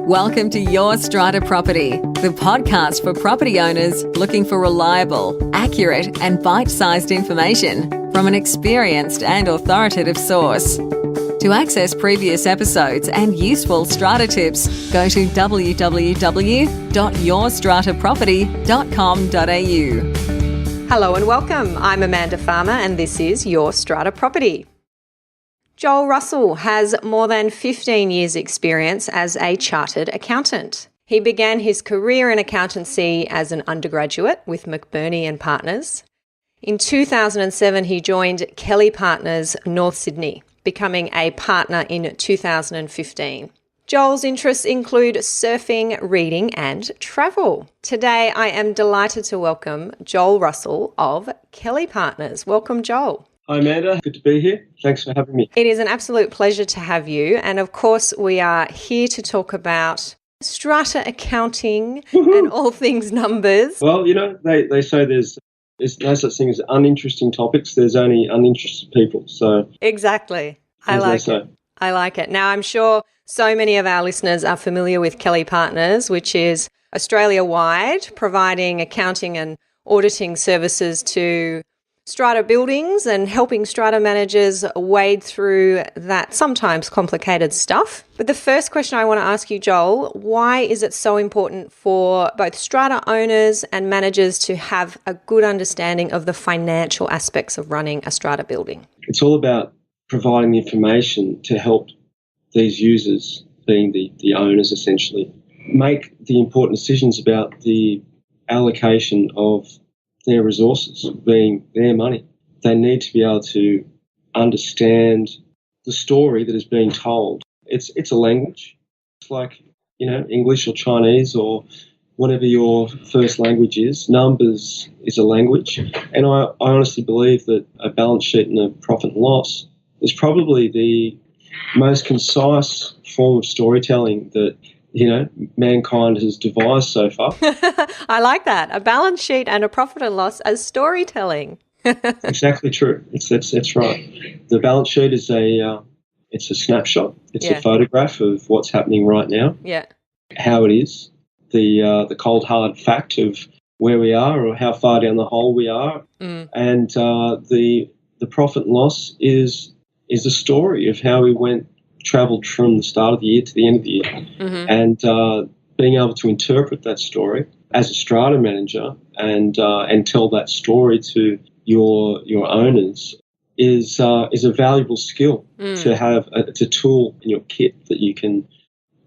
Welcome to Your Strata Property, the podcast for property owners looking for reliable, accurate, and bite-sized information from an experienced and authoritative source. To access previous episodes and useful strata tips, go to www.yourstrataproperty.com.au. Hello and welcome. I'm Amanda Farmer and this is Your Strata Property. Joel Russell has more than 15 years' experience as a chartered accountant. He began his career in accountancy as an undergraduate with McBurney and Partners. In 2007, he joined Kelly Partners North Sydney, becoming a partner in 2015. Joel's interests include surfing, reading, and travel. Today, I am delighted to welcome Joel Russell of Kelly Partners. Welcome, Joel. Hi Amanda, good to be here. Thanks for having me. It is an absolute pleasure to have you. And of course, we are here to talk about strata accounting and all things numbers. Well, you know, they say there's no such thing as uninteresting topics. There's only uninterested people. So exactly. I like it. Now, I'm sure so many of our listeners are familiar with Kelly Partners, which is Australia-wide, providing accounting and auditing services to strata buildings and helping strata managers wade through that sometimes complicated stuff. But the first question I want to ask you, Joel, why is it so important for both strata owners and managers to have a good understanding of the financial aspects of running a strata building? It's all about providing the information to help these users, being the owners essentially, make the important decisions about the allocation of their resources, being their money. They need to be able to understand the story that is being told. It's a language. It's like, you know, English or Chinese or whatever your first language is. Numbers is a language. And I honestly believe that a balance sheet and a profit and loss is probably the most concise form of storytelling that, you know, mankind has devised so far. I like that. A balance sheet and a profit and loss as storytelling. Exactly true. That's right. The balance sheet is it's a snapshot. It's a photograph of what's happening right now. Yeah. How it is. The cold hard fact of where we are or how far down the hole we are. And the profit and loss is a story of how we travelled from the start of the year to the end of the year. Mm-hmm. And being able to interpret that story as a strata manager and tell that story to your owners is a valuable skill to have. It's a tool in your kit that you can,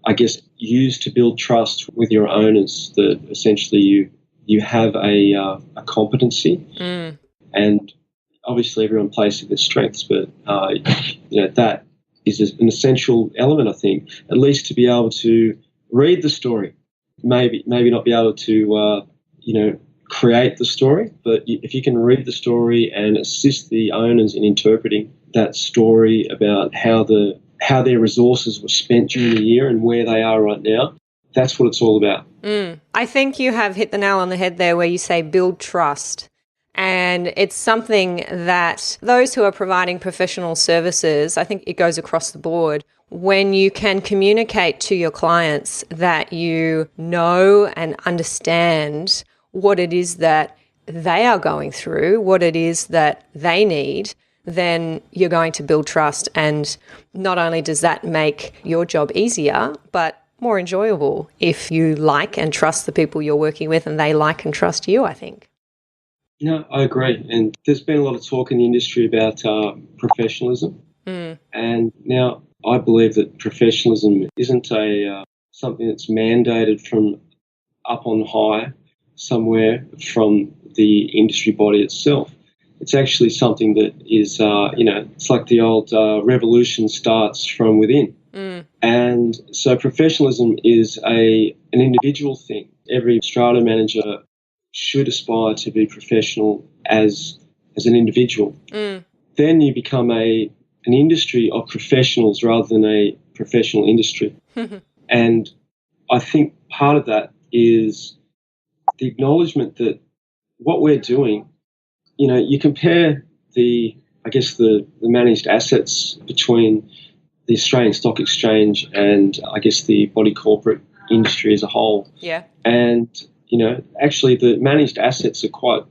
I guess, use to build trust with your owners, that essentially you have a competency. And obviously everyone plays to their strengths, but you know, that is an essential element, I think, at least to be able to read the story. Maybe not be able to, create the story, but if you can read the story and assist the owners in interpreting that story about how their resources were spent during the year and where they are right now, that's what it's all about. I think you have hit the nail on the head there where you say build trust. And it's something that those who are providing professional services, I think it goes across the board, when you can communicate to your clients that you know and understand what it is that they are going through, what it is that they need, then you're going to build trust. And not only does that make your job easier, but more enjoyable if you like and trust the people you're working with and they like and trust you, I think. No, I agree. And there's been a lot of talk in the industry about professionalism. And now I believe that professionalism isn't something that's mandated from up on high somewhere from the industry body itself. It's actually something that is, it's like the old revolution starts from within. And so professionalism is an individual thing. Every strata manager should aspire to be professional as an individual. Then you become an industry of professionals rather than a professional industry. And I think part of that is the acknowledgement that what we're doing, you know, you compare the managed assets between the Australian Stock Exchange and I guess the body corporate industry as a whole. Yeah. And, actually the managed assets are quite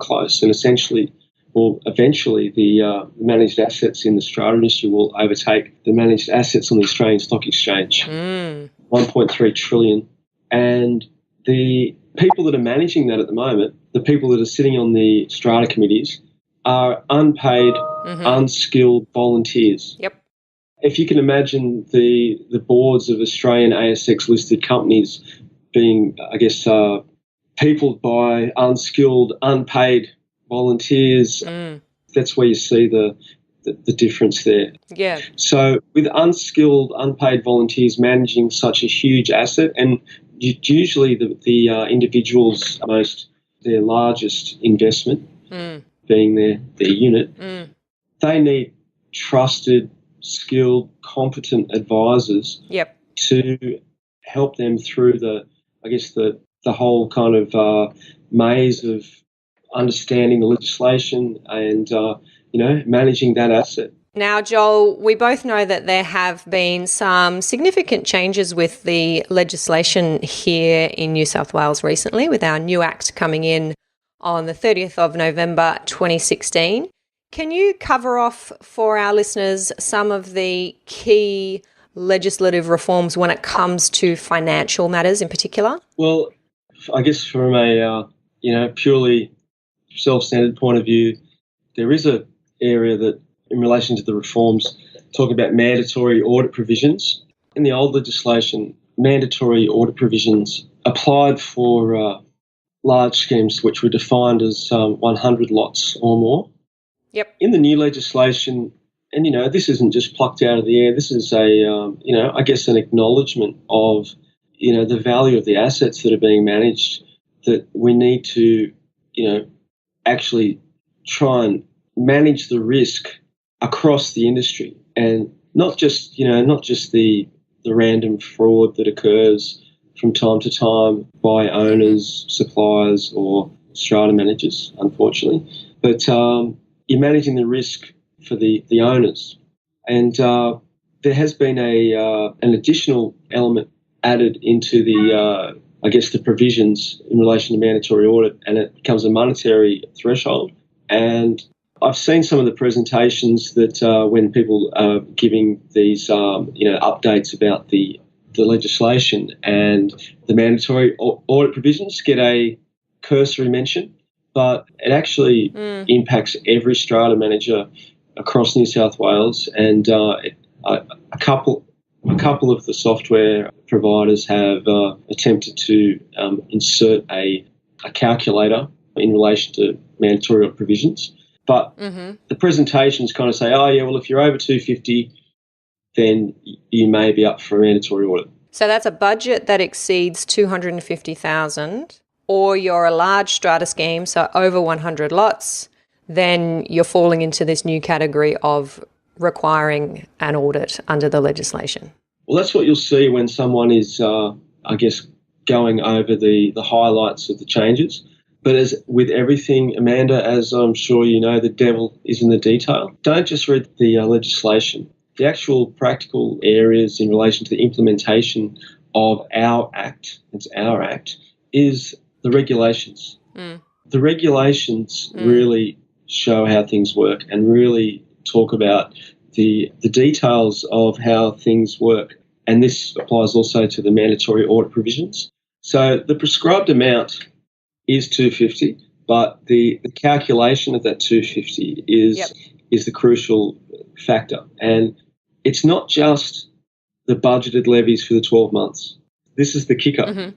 close, and essentially, well, eventually the managed assets in the strata industry will overtake the managed assets on the Australian Stock Exchange. 1.3 trillion. And the people that are managing that at the moment, the people that are sitting on the strata committees, are unpaid, unskilled volunteers. Yep. If you can imagine the boards of Australian ASX-listed companies being, I guess, peopled by unskilled, unpaid volunteers, that's where you see the difference there. Yeah. So with unskilled, unpaid volunteers managing such a huge asset, and usually the individual's their largest investment being their unit, they need trusted, skilled, competent advisors to help them through the whole kind of maze of understanding the legislation and managing that asset. Now, Joel, we both know that there have been some significant changes with the legislation here in New South Wales recently, with our new Act coming in on the 30th of November 2016. Can you cover off for our listeners some of the key legislative reforms when it comes to financial matters in particular? Well, I guess from a purely self-centered point of view, there is a area that, in relation to the reforms, talk about mandatory audit provisions. In the old legislation, mandatory audit provisions applied for large schemes which were defined as 100 lots or more. Yep. In the new legislation, and this isn't just plucked out of the air, this is I guess an acknowledgement of the value of the assets that are being managed, that we need to actually try and manage the risk across the industry, and not just the random fraud that occurs from time to time by owners, suppliers, or strata managers, unfortunately, but you're managing the risk for the owners. And there has been an additional element added into the the provisions in relation to mandatory audit, and it becomes a monetary threshold. And I've seen some of the presentations that when people are giving these updates about the legislation, and the mandatory audit provisions get a cursory mention, but it actually impacts every strata manager across New South Wales. And a couple of the software providers have attempted to insert a calculator in relation to mandatory audit provisions. But the presentations kind of say, oh, yeah, well, if you're over 250, then you may be up for a mandatory audit. So that's a budget that exceeds 250,000, or you're a large strata scheme, so over 100 lots, then you're falling into this new category of requiring an audit under the legislation. Well, that's what you'll see when someone is, going over the highlights of the changes. But as with everything, Amanda, as I'm sure you know, the devil is in the detail. Don't just read the legislation. The actual practical areas in relation to the implementation of our Act, it's our Act, is the regulations. The regulations really show how things work and really talk about the details of how things work. And this applies also to the mandatory audit provisions. So the prescribed amount is 250, but the calculation of that 250 is the crucial factor. And it's not just the budgeted levies for the 12 months. This is the kicker.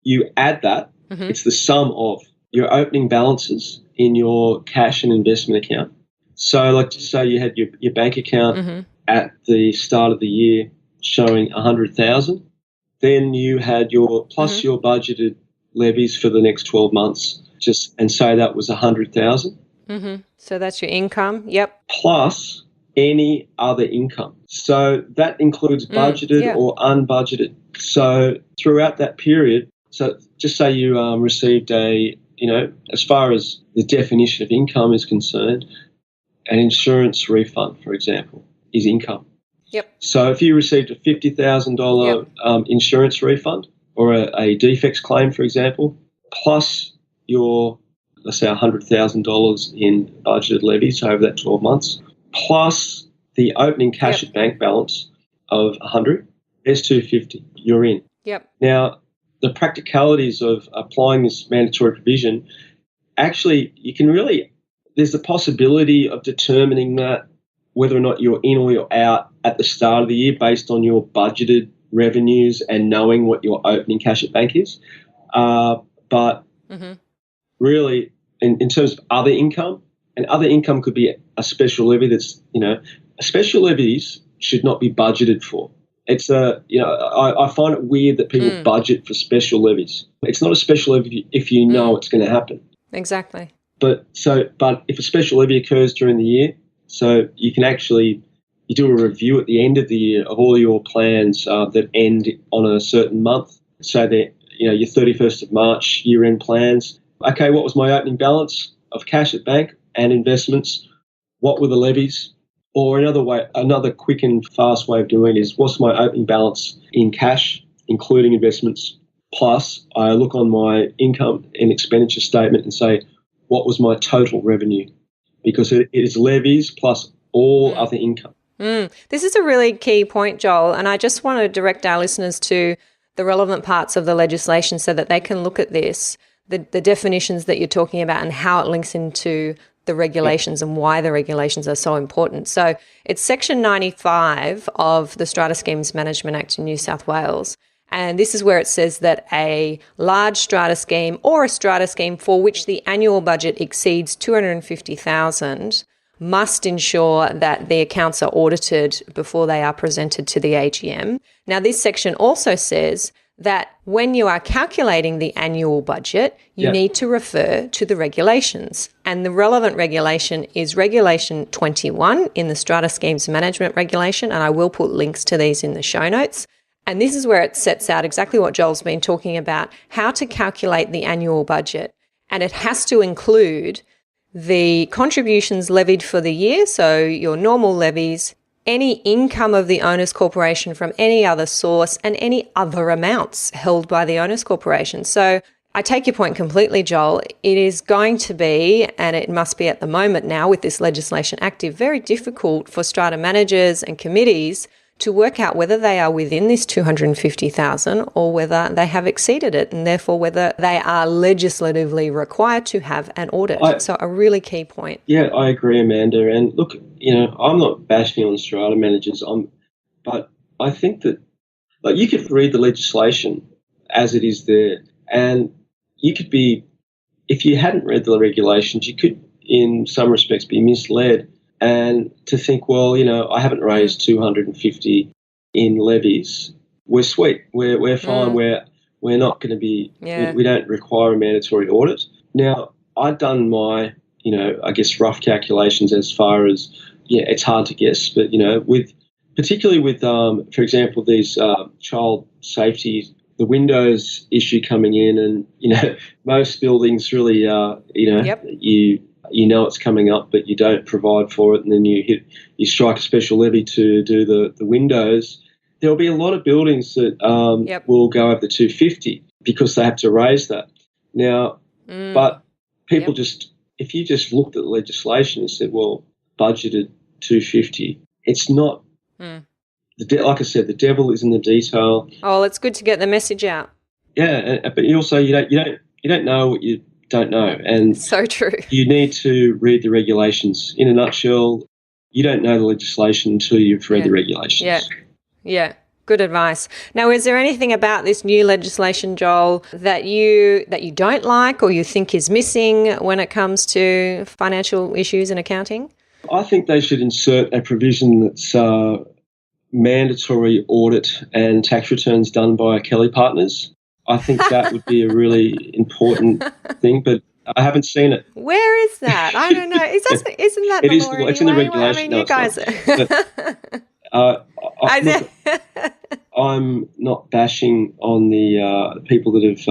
You add that, it's the sum of your opening balances in your cash and investment account. So like to say you had your bank account at the start of the year showing 100,000, then you had your plus your budgeted levies for the next 12 months, and say that was 100,000. So that's your income, yep. Plus any other income. So that includes budgeted or unbudgeted. So throughout that period, so just say you received as far as the definition of income is concerned, an insurance refund, for example, is income. Yep. So if you received a $50,000 insurance refund or a defects claim, for example, plus your, let's say, $100,000 in budgeted levies over that 12 months, plus the opening cash at bank balance of 100, there's 250. You're in. Yep. Now, the practicalities of applying this mandatory provision, actually, you can really, there's the possibility of determining that whether or not you're in or you're out at the start of the year based on your budgeted revenues and knowing what your opening cash at bank is. But really, in terms of other income, and other income could be a special levy that's, special levies should not be budgeted for. It's I find it weird that people budget for special levies. It's not a special levy if you know it's going to happen. Exactly. But if a special levy occurs during the year, so you can actually, you do a review at the end of the year of all your plans that end on a certain month. So that, your 31st of March year-end plans. Okay, what was my opening balance of cash at bank and investments? What were the levies? Or another quick and fast way of doing it is, what's my opening balance in cash, including investments? Plus, I look on my income and expenditure statement and say, what was my total revenue? Because it is levies plus all other income. This is a really key point, Joel, and I just want to direct our listeners to the relevant parts of the legislation so that they can look at this, the definitions that you're talking about and how it links into the regulations and why the regulations are so important. So it's Section 95 of the Strata Schemes Management Act in New South Wales. And this is where it says that a large strata scheme or a strata scheme for which the annual budget exceeds $250,000 must ensure that the accounts are audited before they are presented to the AGM. Now, this section also says that when you are calculating the annual budget, you need to refer to the regulations. And the relevant regulation is Regulation 21 in the Strata Schemes Management Regulation, and I will put links to these in the show notes. And this is where it sets out exactly what Joel's been talking about, how to calculate the annual budget. And it has to include the contributions levied for the year, so your normal levies, any income of the owner's corporation from any other source, and any other amounts held by the owner's corporation. So I take your point completely, Joel. It is going to be, and it must be at the moment now with this legislation active, very difficult for strata managers and committees to work out whether they are within this 250,000 or whether they have exceeded it, and therefore whether they are legislatively required to have an audit. So a really key point. Yeah, I agree, Amanda. And look, I'm not bashing on strata managers, but I think that you could read the legislation as it is there, and you could be, if you hadn't read the regulations, you could, in some respects, be misled. And to think, well, I haven't raised 250 in levies. We're sweet. We're fine. We're not going to be. We don't require a mandatory audit. Now, I've done my, I guess rough calculations as far as it's hard to guess, but particularly with for example, these child safety, the windows issue coming in, and most buildings really you know it's coming up, but you don't provide for it, and then you strike a special levy to do the windows. There'll be a lot of buildings that will go over the 250 because they have to raise that. Now, but people if you just looked at the legislation and said, well, budgeted 250, it's not. Like I said, the devil is in the detail. Oh, it's good to get the message out. Yeah, but you also you don't know what you don't know, and so true. You need to read the regulations. In a nutshell, you don't know the legislation until you've read the regulations. Yeah. Good advice. Now, is there anything about this new legislation, Joel, that you don't like or you think is missing when it comes to financial issues and accounting? I think they should insert a provision that's mandatory audit and tax returns done by Kelly partners. I think that would be a really important thing, but I haven't seen it. Where is that? I don't know. Isn't that the law anyway? It's in the regulation. I mean, you guys. I'm not bashing on the people that have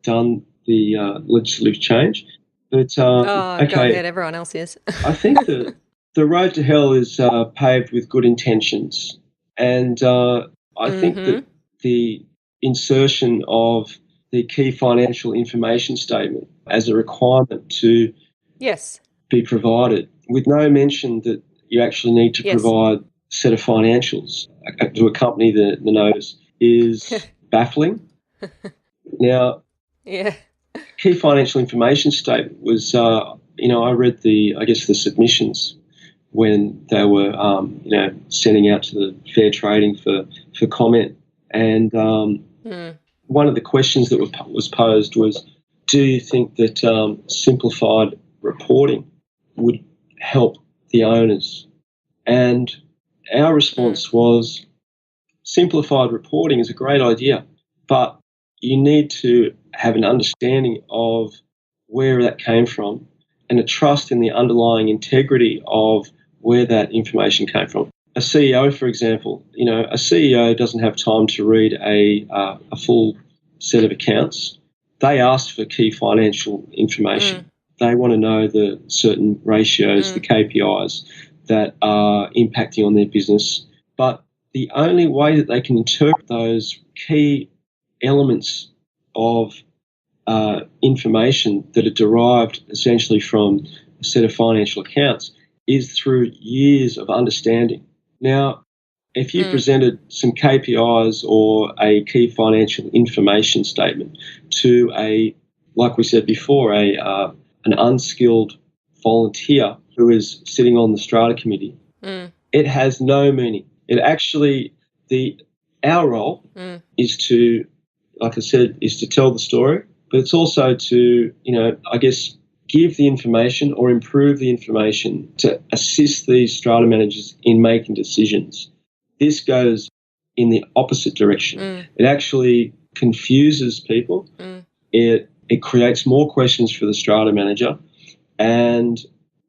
done the legislative change, but go ahead. Everyone else is. I think the road to hell is paved with good intentions. And I think that the insertion of the key financial information statement as a requirement to Yes. be provided, with no mention that you actually need to Yes. provide a set of financials to accompany the notice, is baffling. Now, Yeah. key financial information statement was, I read the submissions when they were, sending out to the fair trading for comment. And one of the questions that was posed was, do you think that simplified reporting would help the owners? And our response was, simplified reporting is a great idea, but you need to have an understanding of where that came from and a trust in the underlying integrity of where that information came from. A CEO, for example, a CEO doesn't have time to read a full set of accounts. They ask for key financial information. They want to know the certain ratios, the KPIs that are impacting on their business. But the only way that they can interpret those key elements of information that are derived essentially from a set of financial accounts is through years of understanding. Now, if you presented some KPIs or a key financial information statement to like we said before, an unskilled volunteer who is sitting on the Strata committee, it has no meaning. It actually, our role is to, like I said, is to tell the story, but it's also to, give the information or improve the information to assist these strata managers in making decisions. This goes in the opposite direction. It actually confuses people. It creates more questions for the strata manager, and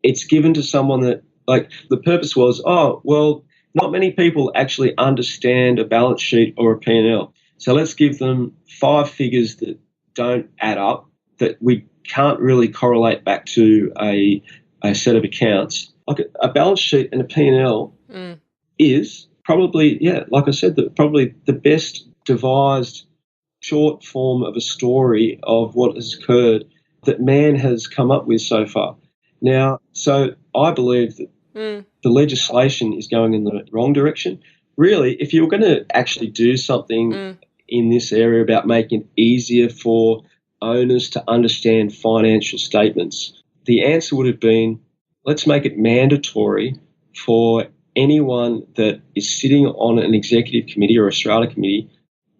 it's given to someone that, like, the purpose was, not many people actually understand a balance sheet or a P&L. So let's give them 5 figures that don't add up, that we can't really correlate back to a set of accounts. Like a balance sheet and a P&L is probably, like I said, probably the best devised short form of a story of what has occurred that man has come up with so far. Now, so I believe that the legislation is going in the wrong direction. Really, if you were going to actually do something in this area about making it easier for owners to understand financial statements, the answer would have been, let's make it mandatory for anyone that is sitting on an executive committee or a strata committee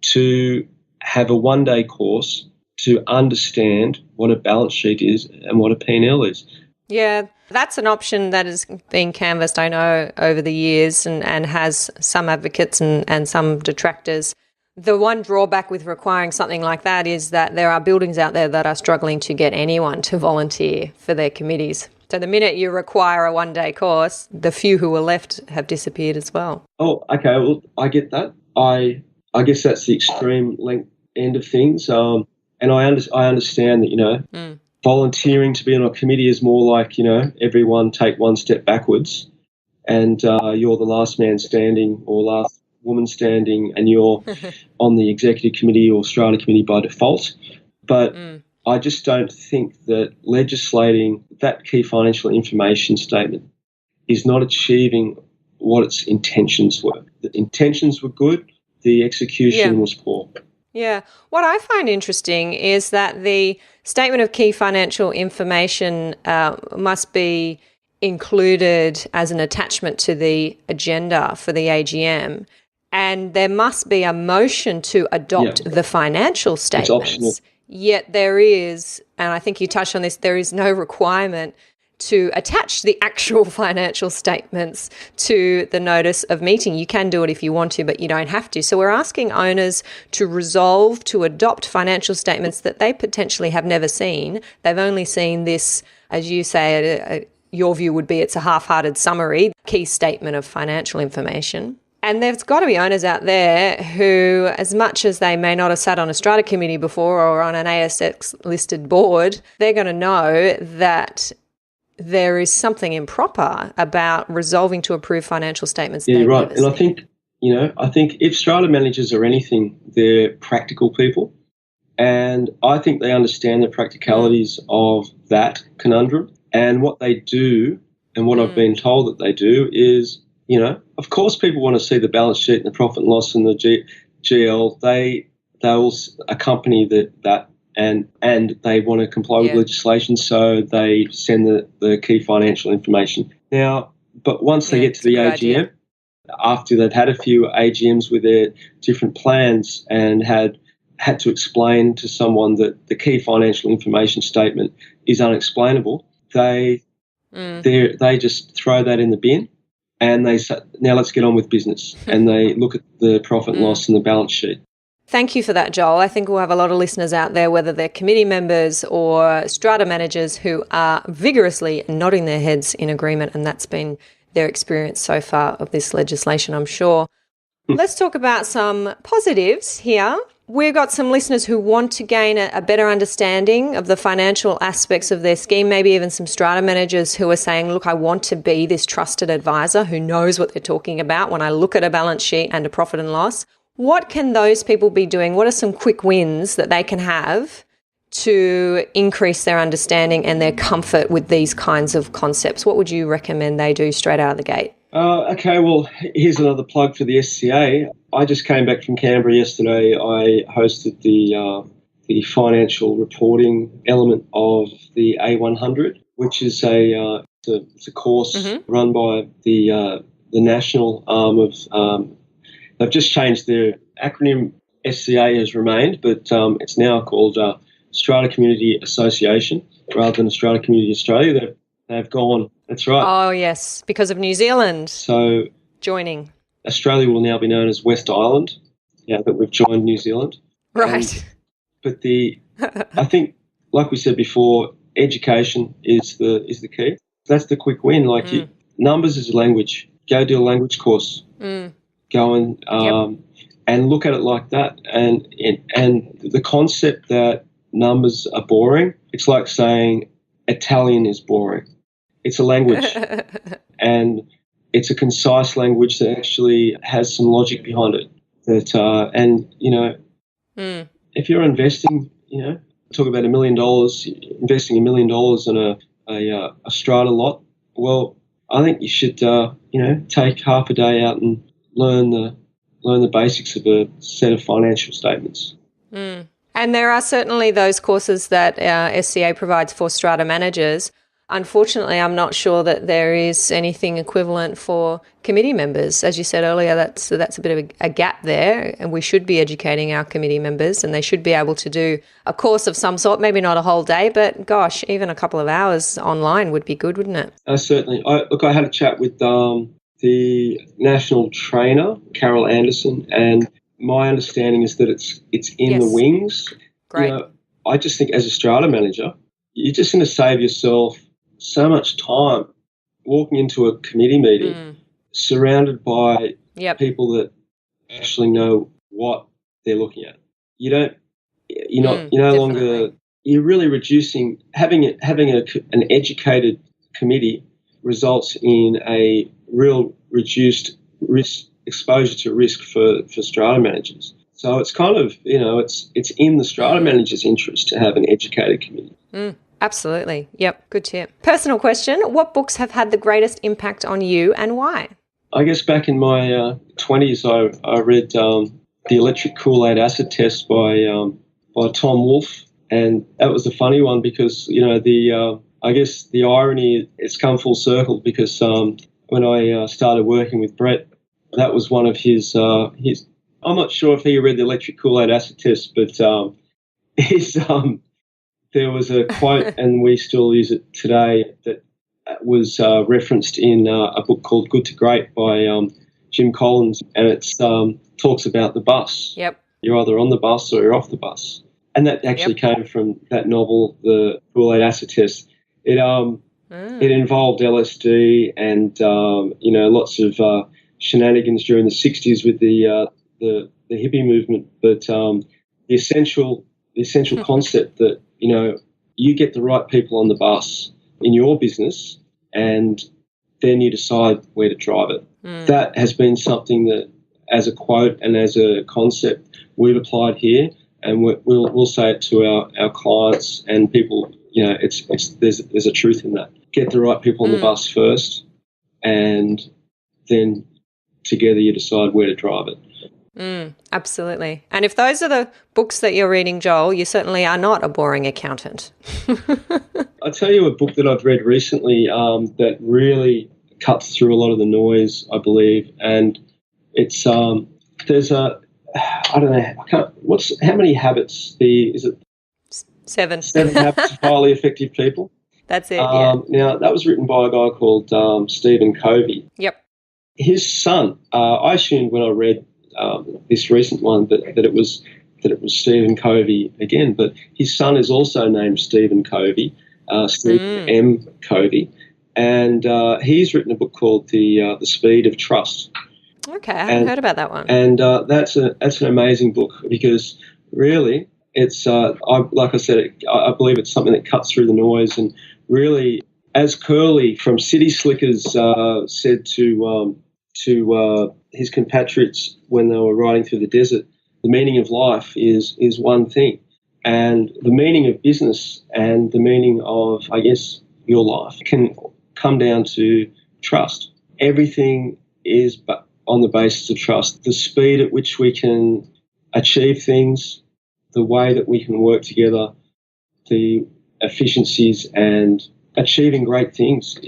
to have a one-day course to understand what a balance sheet is and what a P&L is. Yeah, that's an option that has been canvassed, I know, over the years and has some advocates and some detractors. The one drawback with requiring something like that is that there are buildings out there that are struggling to get anyone to volunteer for their committees. So the minute you require a one-day course, the few who are left have disappeared as well. Oh, okay. Well, I get that. I guess that's the extreme end of things. And I understand that, volunteering to be on a committee is more like, everyone take one step backwards and you're the last man standing or last woman standing and you're on the executive committee or strata committee by default. But I just don't think that legislating that key financial information statement is not achieving what its intentions were. The intentions were good, the execution was poor. Yeah. What I find interesting is that the statement of key financial information must be included as an attachment to the agenda for the AGM, and there must be a motion to adopt the financial statements. It's optional. Yet there is, and I think you touched on this, there is no requirement to attach the actual financial statements to the notice of meeting. You can do it if you want to, but you don't have to. So we're asking owners to resolve to adopt financial statements that they potentially have never seen. They've only seen this, as you say, your view would be it's a half-hearted summary, key statement of financial information. And there's got to be owners out there who, as much as they may not have sat on a strata committee before or on an ASX-listed board, they're going to know that there is something improper about resolving to approve financial statements. Yeah, you're right. And I think I think if strata managers are anything, they're practical people. And I think they understand the practicalities of that conundrum. And what they do, and what I've been told that they do, is, of course people want to see the balance sheet and the profit and loss and the GL. They'll accompany that and they want to comply with legislation, so they send the key financial information. Now, but once they get to the AGM, after they've had a few AGMs with their different plans and had to explain to someone that the key financial information statement is unexplainable, they just throw that in the bin and they say, now let's get on with business. And they look at the profit and loss and the balance sheet. Thank you for that, Joel. I think we'll have a lot of listeners out there, whether they're committee members or strata managers, who are vigorously nodding their heads in agreement, and that's been their experience so far of this legislation, I'm sure. Let's talk about some positives here. We've got some listeners who want to gain a better understanding of the financial aspects of their scheme, maybe even some strata managers who are saying, look, I want to be this trusted advisor who knows what they're talking about when I look at a balance sheet and a profit and loss. What can those people be doing? What are some quick wins that they can have to increase their understanding and their comfort with these kinds of concepts? What would you recommend they do straight out of the gate? Okay, well, here's another plug for the SCA. I just came back from Canberra yesterday. I hosted the financial reporting element of the A100, which is it's a course run by the national arm of. They've just changed their acronym. SCA has remained, but it's now called Strata Community Association rather than Strata Community Australia. They've gone. That's right. Oh, yes, because of New Zealand. So joining. Australia will now be known as West Island, that we've joined New Zealand. Right. But I think, like we said before, education is the key. That's the quick win. Numbers is a language. Go do a language course. Go and look at it like that. And the concept that numbers are boring, it's like saying Italian is boring. It's a language. And it's a concise language that actually has some logic behind it. If you're investing, talk about $1 million, investing $1 million in a strata lot. Well, I think you should, take half a day out and learn the basics of a set of financial statements. And there are certainly those courses that SCA provides for strata managers. Unfortunately, I'm not sure that there is anything equivalent for committee members. As you said earlier, that's a bit of a gap there, and we should be educating our committee members, and they should be able to do a course of some sort, maybe not a whole day, but gosh, even a couple of hours online would be good, wouldn't it? Certainly. I had a chat with the national trainer, Carol Anderson, and my understanding is that it's in the wings. Great. I just think as a strata manager, you're just going to save yourself so much time walking into a committee meeting surrounded by people that actually know what they're looking at. You're no longer, you're really reducing, having an educated committee results in a real reduced risk, exposure to risk for strata managers. So it's kind of, it's in the strata manager's interest to have an educated committee. Absolutely. Yep. Good tip. Personal question. What books have had the greatest impact on you and why? I guess back in my 20s, I read The Electric Kool-Aid Acid Test by Tom Wolfe. And that was a funny one because, I guess the irony, it's come full circle because when I started working with Brett, that was one of his I'm not sure if he read The Electric Kool-Aid Acid Test, but there was a quote, and we still use it today, that was referenced in a book called Good to Great by Jim Collins, and it talks about the bus. Yep. You're either on the bus or you're off the bus. And that actually came from that novel, The Kool-Aid Acid Test. It involved LSD and, lots of shenanigans during the 60s with the hippie movement. But the essential concept that, you get the right people on the bus in your business and then you decide where to drive it. That has been something that as a quote and as a concept we've applied here, and we'll say it to our clients and people. There's a truth in that. Get the right people on the bus first, and then together you decide where to drive it. Absolutely. And if those are the books that you're reading, Joel, you certainly are not a boring accountant. I'll tell you a book that I've read recently that really cuts through a lot of the noise, I believe, and it's there's a I don't know how many habits is it 7 habits of highly effective people. That's it. Yeah. Now that was written by a guy called Stephen Covey. Yep. His son, I assumed when I read this recent one that it was Stephen Covey again, but his son is also named Stephen Covey, Stephen M. Covey, and he's written a book called The Speed of Trust. Okay, I haven't heard about that one. And that's an amazing book because really it's like I said, I believe it's something that cuts through the noise, and really, as Curly from City Slickers said to his compatriots when they were riding through the desert, the meaning of life is one thing, and the meaning of business and the meaning of, I guess, your life can come down to trust. Everything is on the basis of trust. The speed at which we can achieve things, the way that we can work together, the efficiencies and achieving great things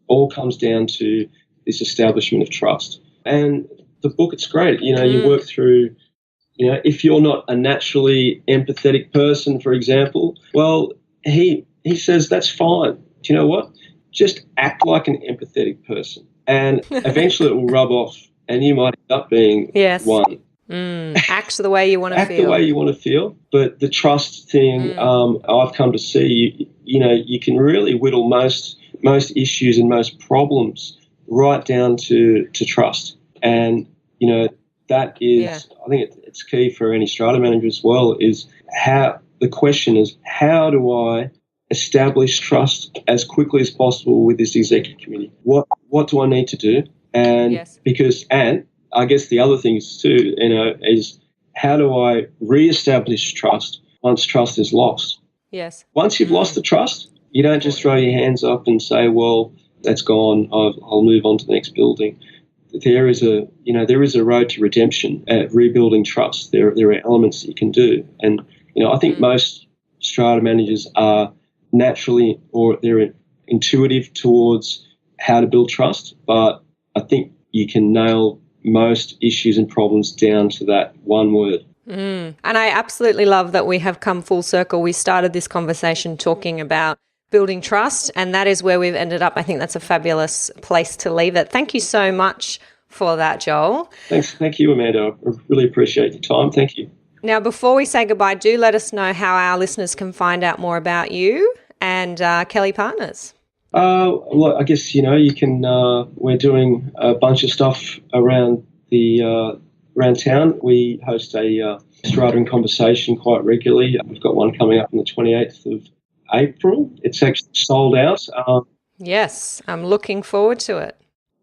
all comes down to this establishment of trust. And the book, it's great. You work through, if you're not a naturally empathetic person, for example, well, he says that's fine. Do you know what? Just act like an empathetic person, and eventually it will rub off, and you might end up being one. Act the way you want to feel. Act the way you want to feel. But the trust thing, I've come to see, you can really whittle most issues and most problems right down to trust. And, that is, I think it's key for any strata manager as well, is the question is, how do I establish trust as quickly as possible with this executive committee? What do I need to do? And and I guess the other thing is too, is how do I re-establish trust once trust is lost? Yes. Once you've lost the trust, you don't just throw your hands up and say, well, that's gone, I'll move on to the next building. There is a road to redemption at rebuilding trust. There are elements that you can do. And, I think most strata managers are naturally, or they're intuitive towards how to build trust, but I think you can nail most issues and problems down to that one word. And I absolutely love that we have come full circle. We started this conversation talking about building trust, and that is where we've ended up. I think that's a fabulous place to leave it. Thank you so much for that, Joel. Thank you, Amanda. I really appreciate your time. Thank you. Now, before we say goodbye, do let us know how our listeners can find out more about you and Kelly Partners. Well, I guess, you can, we're doing a bunch of stuff around around town. We host a Strata in Conversation quite regularly. We've got one coming up on the 28th of April. It's actually sold out. Yes, I'm looking forward to it.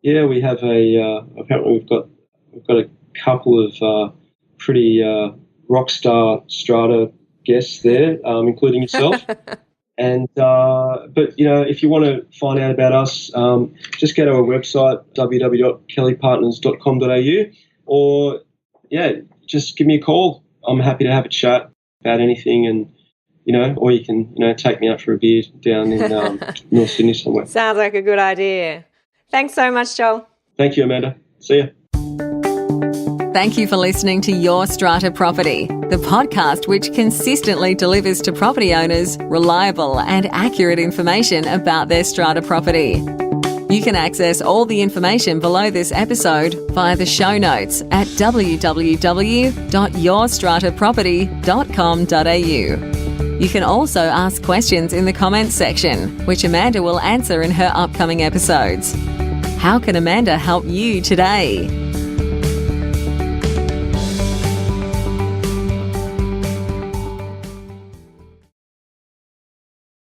Yeah, we have apparently we've got a couple of pretty rock star Strata guests there, including yourself. And but if you want to find out about us, just go to our website www.kellypartners.com.au, or just give me a call. I'm happy to have a chat about anything, and or you can take me out for a beer down in North Sydney somewhere. Sounds like a good idea. Thanks so much, Joel. Thank you, Amanda. See ya. Thank you for listening to Your Strata Property, the podcast which consistently delivers to property owners reliable and accurate information about their strata property. You can access all the information below this episode via the show notes at www.yourstrataproperty.com.au. You can also ask questions in the comments section, which Amanda will answer in her upcoming episodes. How can Amanda help you today?